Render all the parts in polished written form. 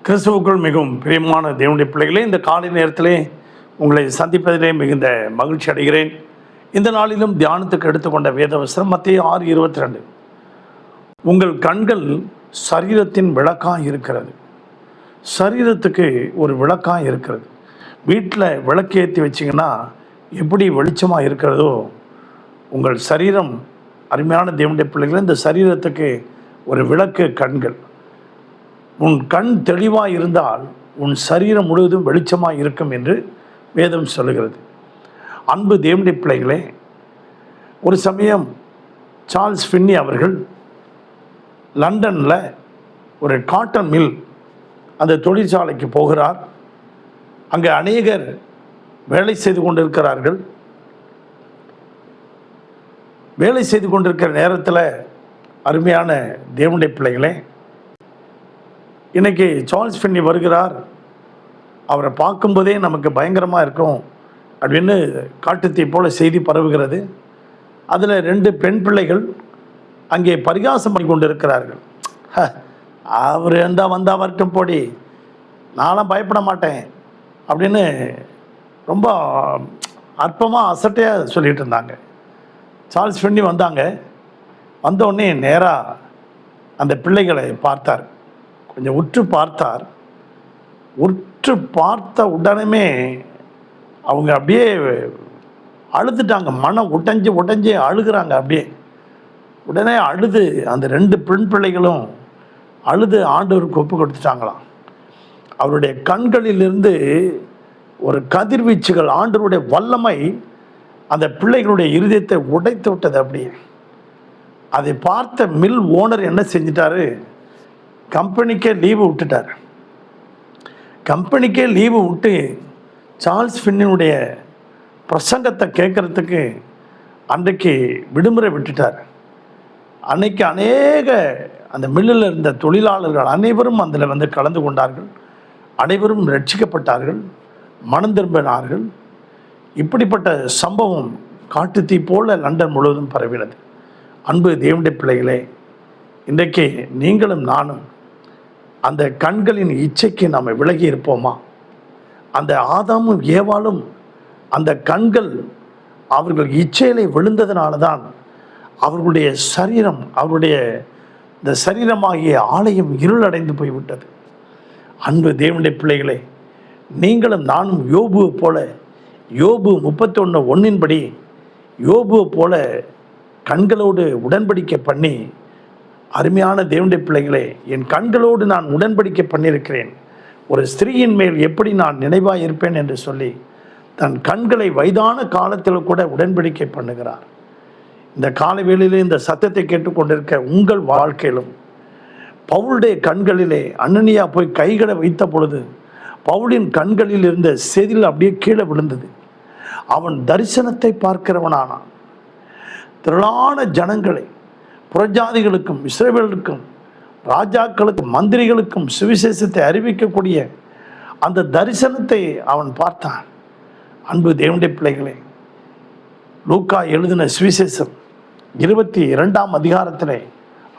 கிறிஸ்துவுக்குள் மிகவும் பிரியமான தேவனுடைய பிள்ளைகளே, இந்த காலை நேரத்திலே உங்களை சந்திப்பதிலே மிகுந்த மகிழ்ச்சி அடைகிறேன். இந்த நாளிலும் தியானத்துக்கு எடுத்துக்கொண்ட வேதவசனம் மத்தேயு 6:22. உங்கள் கண்கள் சரீரத்தின் விளக்காக இருக்கிறது. சரீரத்துக்கு ஒரு விளக்காக இருக்கிறது. வீட்டில் விளக்கு ஏற்றி வச்சிங்கன்னா எப்படி வெளிச்சமாக இருக்கிறதோ, உங்கள் சரீரம், அருமையான தேவனுடைய பிள்ளைகளே, இந்த சரீரத்துக்கு ஒரு விளக்கு கண்கள். உன் கண் தெளிவாக இருந்தால் உன் சரீரம் முழுவதும் வெளிச்சமாக இருக்கும் என்று வேதம் சொல்லுகிறது. அன்பு தேவனுடைய பிள்ளைகளே, ஒரு சமயம் சார்ல்ஸ் ஃபின்னி அவர்கள் லண்டனில் ஒரு காட்டன் மில், அந்த தொழிற்சாலைக்கு போகிறார். அங்கே அநேகர் வேலை செய்து கொண்டிருக்கிறார்கள். வேலை செய்து கொண்டிருக்கிற நேரத்தில், அருமையான தேவனுடைய பிள்ளைகளே, இன்றைக்கி சார்ல்ஸ் ஃபின்னி வருகிறார். அவரை பார்க்கும்போதே நமக்கு பயங்கரமாக இருக்கும் அப்படின்னு காட்டுத்தீ போல் செய்தி பரவுகிறது. அதில் 2 பெண் பிள்ளைகள் அங்கே பரிகாசம் பண்ணி கொண்டு இருக்கிறார்கள். அவர் வந்தால் வரட்டும் போடி, நானும் பயப்பட மாட்டேன் அப்படின்னு ரொம்ப அற்பமாக அசட்டையாக சொல்லிகிட்டு இருந்தாங்க. சார்ல்ஸ் ஃபின்னி வந்தாங்க. வந்தோடனே நேராக அந்த பிள்ளைகளை பார்த்தார். கொஞ்சம் உற்று பார்த்தார். உற்று பார்த்த உடனே அவங்க அப்படியே அழுதுட்டாங்க. மனம் உடைஞ்சு அழுகிறாங்க. அப்படியே உடனே அழுது அந்த 2 பெண் பிள்ளைகளும் அழுது ஆண்டவருக்கு ஒப்பு கொடுத்துட்டாங்களாம். அவருடைய கண்களிலிருந்து ஒரு கதிர்வீச்சுகள், ஆண்டவருடைய வல்லமை அந்த பிள்ளைகளுடைய இருதயத்தை உடைத்து விட்டது. அப்படியே அதை பார்த்த மில் ஓனர் என்ன செஞ்சிட்டாரு, கம்பெனிக்கே லீவு விட்டுட்டார். கம்பெனிக்கே லீவு விட்டு சார்ல்ஸ் ஃபின்னினுடைய பிரசங்கத்தை கேட்குறதுக்கு அன்றைக்கு விடுமுறை விட்டுட்டார். அன்னைக்கு அநேக அந்த மில்லில் இருந்த தொழிலாளர்கள் அனைவரும் அதில் கலந்து கொண்டார்கள். அனைவரும் ரட்சிக்கப்பட்டார்கள், மனம் திரும்பினார்கள். இப்படிப்பட்ட சம்பவம் காட்டுத்தீ போல லண்டன் முழுவதும் பரவினது. அன்பு தேவனுடைய பிள்ளைகளே, இன்றைக்கு நீங்களும் நானும் அந்த கண்களின் இச்சைக்கு நாம் விலகி இருப்போமா? அந்த ஆதாமும் ஏவாளும் அந்த கண்கள் அவர்கள் இச்சையிலே விழுந்ததுனால தான் அவர்களுடைய சரீரம், அவருடைய இந்த சரீரமாகிய ஆலயம் இருளடைந்து போய்விட்டது. அன்பு தேவனுடைய பிள்ளைகளே, நீங்களும் நானும் யோபுவை போல, யோபு 31:1 யோபுவை போல கண்களோடு உடன்படிக்கை பண்ணி, அருமையான தேவனுடைய பிள்ளைகளே, என் கண்களோடு நான் உடன்படிக்கை பண்ணியிருக்கிறேன், ஒரு ஸ்திரீயின் மேல் எப்படி நான் நினைவாக இருப்பேன் என்று சொல்லி தன் கண்களை வயதான காலத்தில் கூட உடன்படிக்கை பண்ணுகிறார். இந்த காலை வேளையிலே இந்த சத்தத்தை கேட்டுக்கொண்டிருக்க உங்கள் வாழ்க்கையிலும் பவுலுடைய கண்களிலே அனனியா போய் கைகளை வைத்த பொழுது பவுலின் கண்களில் இருந்த செதில் அப்படியே கீழே விழுந்தது. அவன் தரிசனத்தை பார்க்கிறவனானான். திரளான ஜனங்களை, புறஜாதிகளுக்கும் இஸ்ரவேலுக்கும் ராஜாக்களுக்கும் மந்திரிகளுக்கும் சுவிசேஷத்தை அறிவிக்கக்கூடிய அந்த தரிசனத்தை அவன் பார்த்தான். அன்பு தேவனுடைய பிள்ளைகளே, லூக்கா எழுதின சுவிசேஷம் 22ஆம் அதிகாரத்திலே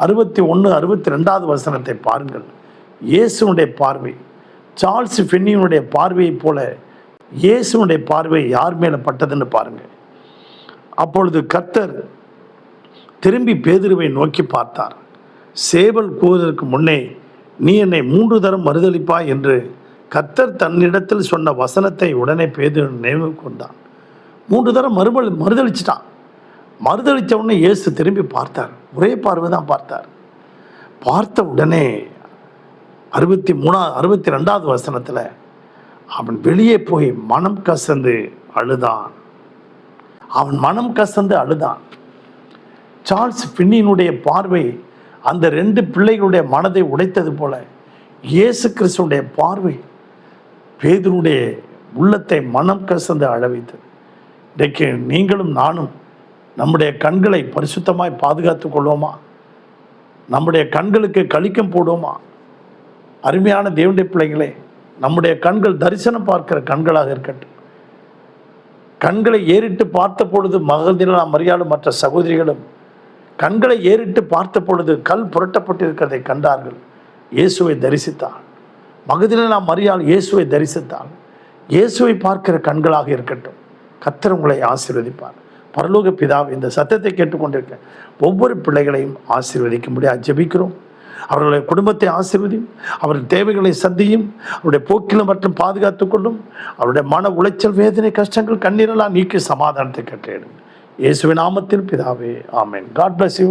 61, 62வது வசனத்தை பாருங்கள். இயேசுனுடைய பார்வை, சார்ல்ஸ் ஃபின்னியினுடைய பார்வையைப் போல இயேசுனுடைய பார்வை யார் மேலே பட்டதுன்னு பாருங்கள். அப்பொழுது கர்த்தர் திரும்பி பேதுருவை நோக்கி பார்த்தார். சேவல் கூவதற்கு முன்னே நீ என்னை 3 தரம் மறுதலிப்பாய் என்று கர்த்தர் தன்னிடத்தில் சொன்ன வசனத்தை உடனே பேதுரு நினைவு கொண்டான். 3 தரம் மறுதளிச்சிட்டான். மறுதளித்த உடனே இயேசு திரும்பி பார்த்தார். ஒரே பார்வை தான் பார்த்தார். பார்த்த உடனே 62வது வசனத்தில் அவன் வெளியே போய் மனம் கசந்து அழுதான். சார்ல்ஸ் ஃபின்னியினுடைய பார்வை அந்த 2 பிள்ளைகளுடைய மனதை உடைத்தது போல இயேசு கிறிஸ்துடைய பார்வை பேதுருடைய உள்ளத்தை மனம் கசந்து அழ வைத்தது. இன்றைக்கு நீங்களும் நானும் நம்முடைய கண்களை பரிசுத்தமாய் பாதுகாத்து கொள்வோமா? நம்முடைய கண்களுக்கு கலிக்கம் போடுவோமா? அருமையான தேவனுடைய பிள்ளைகளே, நம்முடைய கண்கள் தரிசனம் பார்க்கிற கண்களாக இருக்கட்டும். கண்களை ஏறிட்டு பார்த்த பொழுது மகதிலா மரியாளும் மற்ற சகோதரிகளும் கண்களை ஏறிட்டு பார்த்த பொழுது கல் புரட்டப்பட்டிருக்கிறதை கண்டார்கள். இயேசுவை தரிசித்தார். மகதலேனா மரியாள் இயேசுவை தரிசித்தாள். இயேசுவை பார்க்கிற கண்களாக இருக்கட்டும். கர்த்தர் உங்களை ஆசீர்வதிப்பார். பரலோக பிதாவே, இந்த சத்தத்தை கேட்டுக்கொண்டிருக்க ஒவ்வொரு பிள்ளைகளையும் ஆசீர்வதிக்கும்படியாக ஜெபிக்கிறோம். அவர்களுடைய குடும்பத்தை ஆசீர்வதியும், அவர்கள் தேவைகளை சந்தியும், அவருடைய போக்கிலும் மற்றும் பாதுகாத்துக் கொள்ளும். அவருடைய மன உளைச்சல், வேதனை, கஷ்டங்கள், கண்ணீரெல்லாம் நீக்கி சமாதானத்தை கட்டளையிடும். இயேசுவின் நாமத்தில் பிதாவே, ஆமென். God bless you.